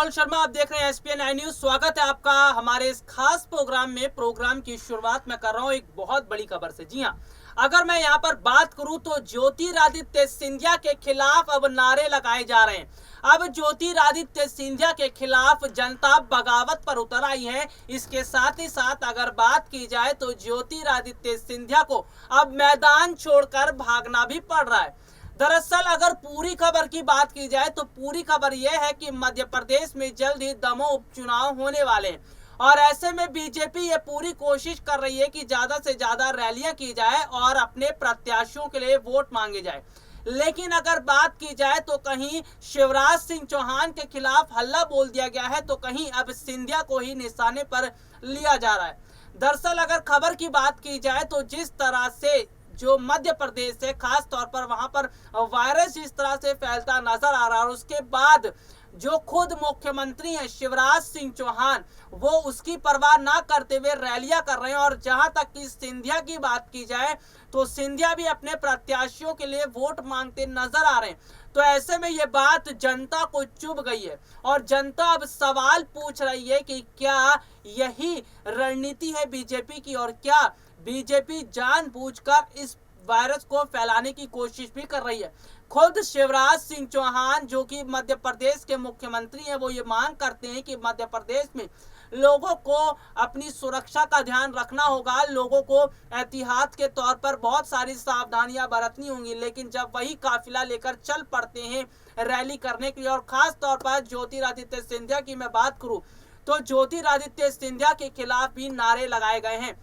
राहुल शर्मा, आप देख रहे हैं एसपीएन आई न्यूज। स्वागत है आपका हमारे इस खास प्रोग्राम में। प्रोग्राम की शुरुआत मैं कर रहा हूं एक बहुत बड़ी खबर से। जी हां, अगर मैं यहां पर बात करूं तो ज्योतिरादित्य सिंधिया के खिलाफ अब नारे लगाए जा रहे हैं। अब ज्योतिरादित्य सिंधिया के खिलाफ जनता बगावत पर उतर आई है। इसके साथ ही साथ अगर बात की जाए तो ज्योतिरादित्य सिंधिया को अब मैदान छोड़कर भागना भी पड़ रहा है। दरअसल अगर पूरी खबर की बात की जाए तो पूरी खबर यह है कि मध्य प्रदेश में जल्द ही दमोह उपचुनाव होने वाले हैं और ऐसे में बीजेपी ये पूरी कोशिश कर रही है कि ज्यादा से ज्यादा रैलियां की जाए और अपने प्रत्याशियों के लिए वोट मांगे जाए। लेकिन अगर बात की जाए तो कहीं शिवराज सिंह चौहान के खिलाफ हल्ला बोल दिया गया है तो कहीं अब सिंधिया को ही निशाने पर लिया जा रहा है। दरअसल अगर खबर की बात की जाए तो जिस तरह से जो मध्य प्रदेश है, खास तौर पर वहां पर वायरस इस तरह से फैलता नजर आ रहा है और उसके बाद जो खुद मुख्यमंत्री हैं शिवराज सिंह चौहान, वो उसकी परवाह ना करते हुए रैलियां कर रहे हैं। और जहां तक कि सिंधिया की बात की जाए तो सिंधिया भी अपने प्रत्याशियों के लिए वोट मांगते नजर आ रहे हैं। तो ऐसे में ये बात जनता को चुभ गई है और जनता अब सवाल पूछ रही है कि क्या यही रणनीति है बीजेपी की और क्या बीजेपी जानबूझकर इस वायरस को फैलाने की कोशिश भी कर रही है। खुद शिवराज सिंह चौहान जो कि मध्य प्रदेश के मुख्यमंत्री हैं, वो ये मांग करते हैं कि मध्य प्रदेश में लोगों को अपनी सुरक्षा का ध्यान रखना होगा, लोगों को एहतियात के तौर पर बहुत सारी सावधानियां बरतनी होंगी। लेकिन जब वही काफिला लेकर चल पड़ते हैं रैली करने के लिए, और खास तौर पर ज्योतिरादित्य सिंधिया की मैं बात करूं तो ज्योतिरादित्य सिंधिया के खिलाफ भी नारे लगाए गए हैं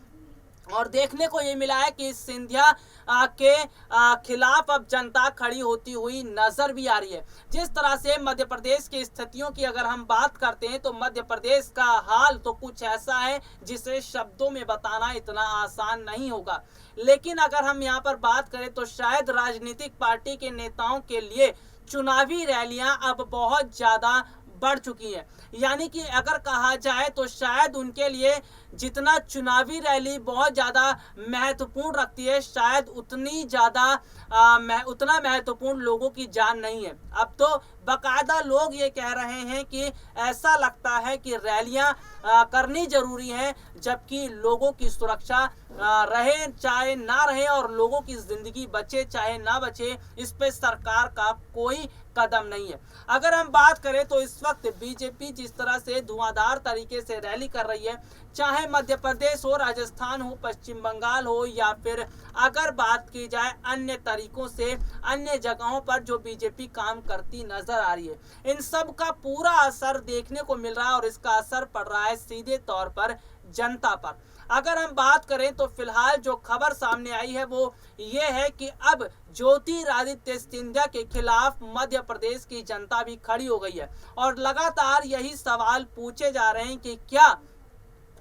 और देखने को ये मिला है कि सिंधिया के खिलाफ अब जनता खड़ी होती हुई नजर भी आ रही है। जिस तरह से मध्य प्रदेश की स्थितियों की अगर हम बात करते हैं तो मध्य प्रदेश का हाल तो कुछ ऐसा है जिसे शब्दों में बताना इतना आसान नहीं होगा। लेकिन अगर हम यहाँ पर बात करें तो शायद राजनीतिक पार्टी के नेताओं के लिए चुनावी रैलियां अब बहुत ज्यादा बढ़ चुकी है। यानी कि अगर कहा जाए तो शायद उनके लिए जितना चुनावी रैली बहुत ज्यादा महत्वपूर्ण रखती है, शायद उतनी ज्यादा उतना महत्वपूर्ण लोगों की जान नहीं है। अब तो बाकायदा लोग ये कह रहे हैं कि ऐसा लगता है कि रैलियां करनी जरूरी है, जबकि लोगों की सुरक्षा रहे चाहे ना रहे और लोगों की जिंदगी बचे चाहे ना बचे, इस पे सरकार का कोई कदम नहीं है। अगर हम बात करें तो इस वक्त बीजेपी जिस तरह से धुआंधार तरीके से रैली कर रही है, चाहे मध्य प्रदेश हो, राजस्थान हो, पश्चिम बंगाल हो या फिर अगर बात की जाए अन्य तरीकों से अन्य जगहों पर जो बीजेपी काम करती नजर आ रही है, इन सब का पूरा असर देखने को मिल रहा है और इसका असर पड़ रहा है सीधे तौर पर जनता पर। अगर हम बात करें तो फिलहाल जो खबर सामने आई है वो ये है कि अब ज्योतिरादित्य सिंधिया के खिलाफ मध्य प्रदेश की जनता भी खड़ी हो गई है और लगातार यही सवाल पूछे जा रहे हैं कि क्या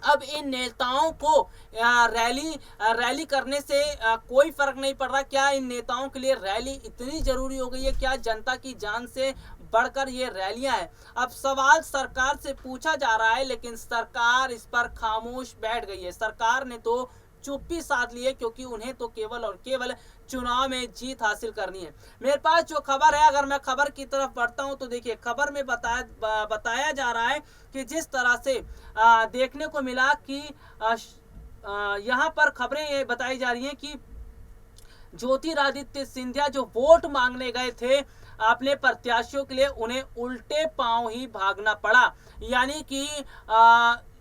अब इन नेताओं को रैली करने से कोई फर्क नहीं पड़ रहा? क्या इन नेताओं के लिए रैली इतनी जरूरी हो गई है? क्या जनता की जान से बढ़कर ये रैलियां हैं? अब सवाल सरकार से पूछा जा रहा है लेकिन सरकार इस पर खामोश बैठ गई है। सरकार ने तो चुप्पी साध ली है क्योंकि उन्हें तो केवल और केवल चुनाव में जीत हासिल करनी है। मेरे पास जो खबर है, अगर मैं खबर की तरफ बढ़ता हूं तो देखिए खबर में बताया जा रहा है कि जिस तरह से देखने को मिला कि यहाँ पर खबरें ये बताई जा रही हैं कि ज्योतिरादित्य सिंधिया जो वोट मांगने गए थे अपने प्रत्याशियों के लिए, उन्हें उल्टे पांव ही भागना पड़ा। यानी कि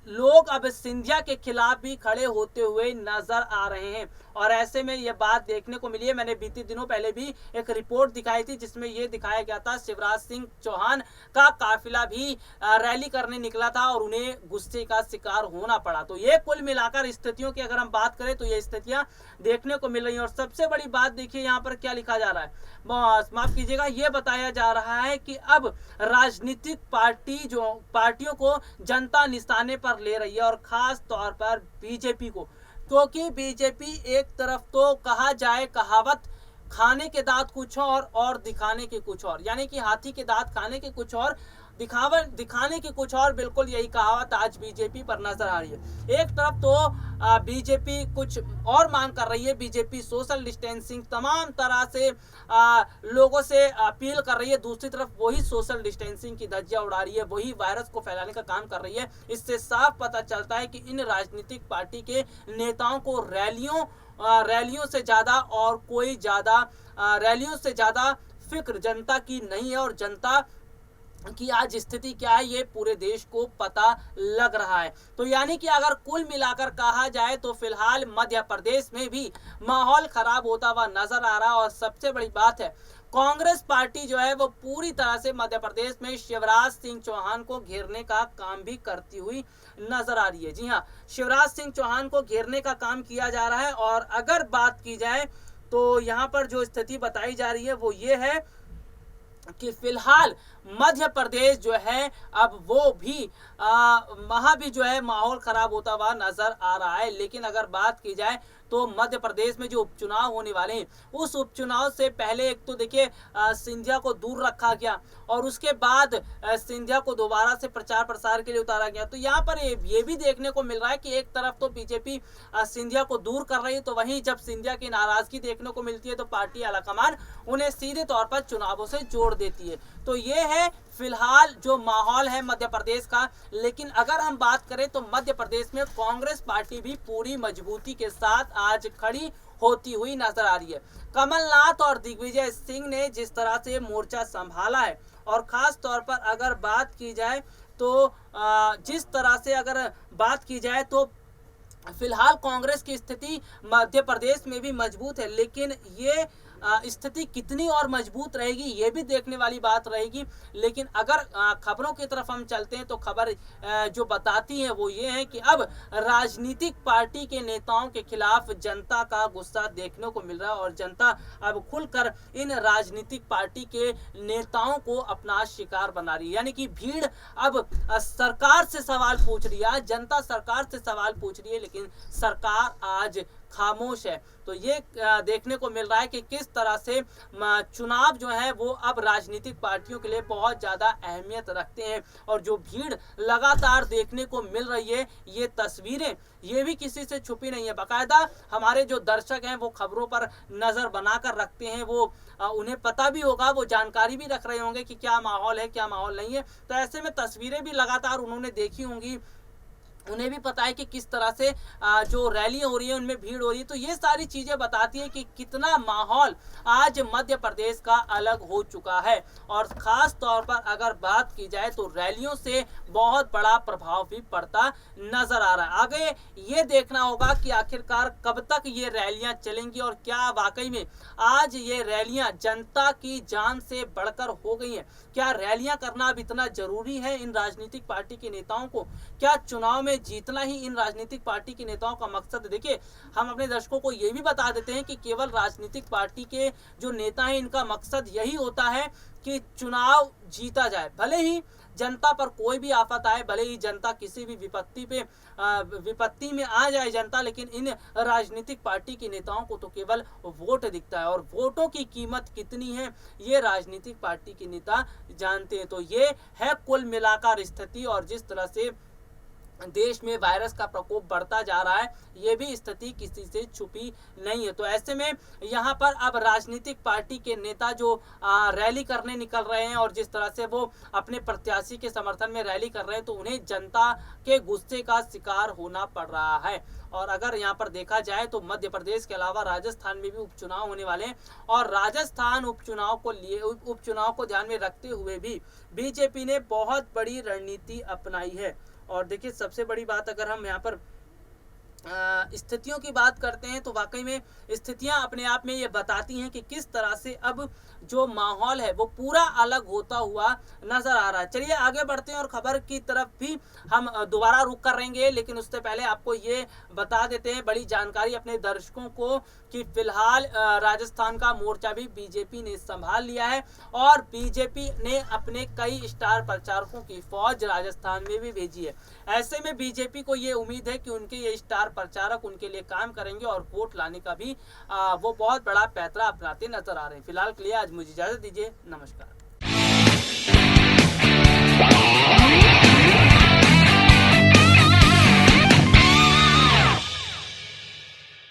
लोग अब सिंधिया के खिलाफ भी खड़े होते हुए नजर आ रहे हैं और ऐसे में यह बात देखने को मिली है। मैंने बीते दिनों पहले भी एक रिपोर्ट दिखाई थी जिसमें यह दिखाया गया था शिवराज सिंह चौहान का काफिला भी रैली करने निकला था और उन्हें गुस्से का शिकार होना पड़ा। तो ये कुल मिलाकर स्थितियों की अगर हम बात करें तो ये स्थितियां देखने को मिल रही हैं। और सबसे बड़ी बात देखिए यहाँ पर क्या लिखा जा रहा है, माफ कीजिएगा, ये बताया जा रहा है कि अब राजनीतिक पार्टियों को जनता निशाने पर ले रही है और खास तौर पर बीजेपी को, क्योंकि बीजेपी एक तरफ तो कहा जाए कहावत खाने के दांत कुछ और दिखाने के कुछ और, यानी कि हाथी के दांत खाने के कुछ और दिखाने की कुछ और, बिल्कुल यही कहावत आज बीजेपी पर नजर आ रही है। एक तरफ तो बीजेपी कुछ और मांग कर रही है, बीजेपी सोशल डिस्टेंसिंग तमाम तरह से लोगों से अपील कर रही है, दूसरी तरफ वही सोशल डिस्टेंसिंग की धज्जियां उड़ा रही है, वही वायरस को फैलाने का काम कर रही है। इससे साफ पता चलता है कि इन राजनीतिक पार्टी के नेताओं को रैलियों से ज्यादा और कोई ज्यादा रैलियों से ज्यादा फिक्र जनता की नहीं है, और जनता कि आज स्थिति क्या है ये पूरे देश को पता लग रहा है। तो यानी कि अगर कुल मिलाकर कहा जाए तो फिलहाल मध्य प्रदेश में भी माहौल खराब होता हुआ नजर आ रहा है। और सबसे बड़ी बात है, कांग्रेस पार्टी जो है वो पूरी तरह से मध्य प्रदेश में शिवराज सिंह चौहान को घेरने का काम भी करती हुई नजर आ रही है। जी हाँ, शिवराज सिंह चौहान को घेरने का काम किया जा रहा है। और अगर बात की जाए तो यहाँ पर जो स्थिति बताई जा रही है वो ये है कि फिलहाल मध्य प्रदेश जो है अब वो भी वहां भी जो है माहौल खराब होता हुआ नजर आ रहा है। लेकिन अगर बात की जाए तो मध्य प्रदेश में जो उपचुनाव होने वाले हैं, उस उपचुनाव से पहले एक तो देखिए सिंधिया को दूर रखा गया और उसके बाद सिंधिया को दोबारा से प्रचार प्रसार के लिए उतारा गया। तो यहाँ पर ये भी देखने को मिल रहा है कि एक तरफ तो बीजेपी सिंधिया को दूर कर रही है, तो वहीं जब सिंधिया की नाराजगी देखने को मिलती है तो पार्टी आलाकमान उन्हें सीधे तौर पर चुनावों से जोड़ देती है। तो ये है फिलहाल जो माहौल है मध्य प्रदेश का। लेकिन अगर हम बात करें तो मध्य प्रदेश में कांग्रेस पार्टी भी पूरी मजबूती के साथ आज खड़ी होती हुई नजर आ रही है। कमलनाथ और दिग्विजय सिंह ने जिस तरह से मोर्चा संभाला है, और खास तौर पर अगर बात की जाए तो जिस तरह से अगर बात की जाए तो फिलहाल कांग्रेस की स्थिति मध्य प्रदेश में भी मजबूत है। लेकिन ये स्थिति कितनी और मजबूत रहेगी ये भी देखने वाली बात रहेगी। लेकिन अगर खबरों की तरफ हम चलते हैं तो खबर जो बताती है वो ये है कि अब राजनीतिक पार्टी के नेताओं के खिलाफ जनता का गुस्सा देखने को मिल रहा है, और जनता अब खुलकर इन राजनीतिक पार्टी के नेताओं को अपना शिकार बना रही है। यानी कि भीड़ अब सरकार से सवाल पूछ रही है, जनता सरकार से सवाल पूछ रही है, लेकिन सरकार आज खामोश है। तो ये देखने को मिल रहा है कि किस तरह से चुनाव जो है वो अब राजनीतिक पार्टियों के लिए बहुत ज़्यादा अहमियत रखते हैं। और जो भीड़ लगातार देखने को मिल रही है, ये तस्वीरें ये भी किसी से छुपी नहीं है। बाकायदा हमारे जो दर्शक हैं वो खबरों पर नज़र बनाकर रखते हैं, वो उन्हें पता भी होगा, वो जानकारी भी रख रहे होंगे कि क्या माहौल है क्या माहौल नहीं है। तो ऐसे में तस्वीरें भी लगातार उन्होंने देखी होंगी, उन्हें भी पता है कि किस तरह से जो रैलियां हो रही है उनमें भीड़ हो रही है। तो ये सारी चीजें बताती है कि कितना माहौल आज मध्य प्रदेश का अलग हो चुका है। और खास तौर पर अगर बात की जाए तो रैलियों से बहुत बड़ा प्रभाव भी पड़ता नजर आ रहा है। आगे ये देखना होगा कि आखिरकार कब तक ये रैलियां चलेंगी, और क्या वाकई में आज ये रैलियां जनता की जान से बढ़कर हो गई हैं। क्या रैलियां करना अब इतना जरूरी है इन राजनीतिक पार्टी के नेताओं को? क्या चुनाव में जीतना ही इन राजनीतिक पार्टी के नेताओं का मकसद? देखिए, हम अपने दर्शकों को ये भी बता देते हैं कि केवल राजनीतिक पार्टी के जो नेता हैं इनका मकसद यही होता है कि चुनाव जीता जाए। भले ही जनता पर कोई भी आफत आए, भले ही जनता किसी भी विपत्ति में आ जाए जनता, लेकिन इन राजनीतिक पार्टी के नेताओं को तो केवल वोट दिखता है, और वोटों की कीमत कितनी है ये राजनीतिक पार्टी के नेता जानते हैं। तो ये है कुल मिलाकर स्थिति, और जिस तरह से देश में वायरस का प्रकोप बढ़ता जा रहा है ये भी स्थिति किसी से छुपी नहीं है। तो ऐसे में यहाँ पर अब राजनीतिक पार्टी के नेता जो रैली करने निकल रहे हैं, और जिस तरह से वो अपने प्रत्याशी के समर्थन में रैली कर रहे हैं, तो उन्हें जनता के गुस्से का शिकार होना पड़ रहा है। और अगर यहाँ पर देखा जाए तो मध्य प्रदेश के अलावा राजस्थान में भी उपचुनाव होने वाले हैं, और राजस्थान उपचुनाव को ध्यान में रखते हुए भी बीजेपी ने बहुत बड़ी रणनीति अपनाई है। और देखिए, सबसे बड़ी बात अगर हम यहाँ पर स्थितियों की बात करते हैं तो वाकई में स्थितियां अपने आप में ये बताती हैं कि किस तरह से अब जो माहौल है वो पूरा अलग होता हुआ नजर आ रहा है। चलिए आगे बढ़ते हैं और खबर की तरफ भी हम दोबारा रुक कर रहेंगे, लेकिन उससे पहले आपको ये बता देते हैं बड़ी जानकारी अपने दर्शकों को कि फिलहाल राजस्थान का मोर्चा भी बीजेपी ने संभाल लिया है, और बीजेपी ने अपने कई स्टार प्रचारकों की फौज राजस्थान में भी भेजी है। ऐसे में बीजेपी को ये उम्मीद है कि उनके ये स्टार प्रचारक उनके लिए काम करेंगे, और वोट लाने का भी वो बहुत बड़ा पैंतरा अपनाते नजर आ रहे हैं। फिलहाल के लिए आज मुझे इजाजत दीजिए, नमस्कार।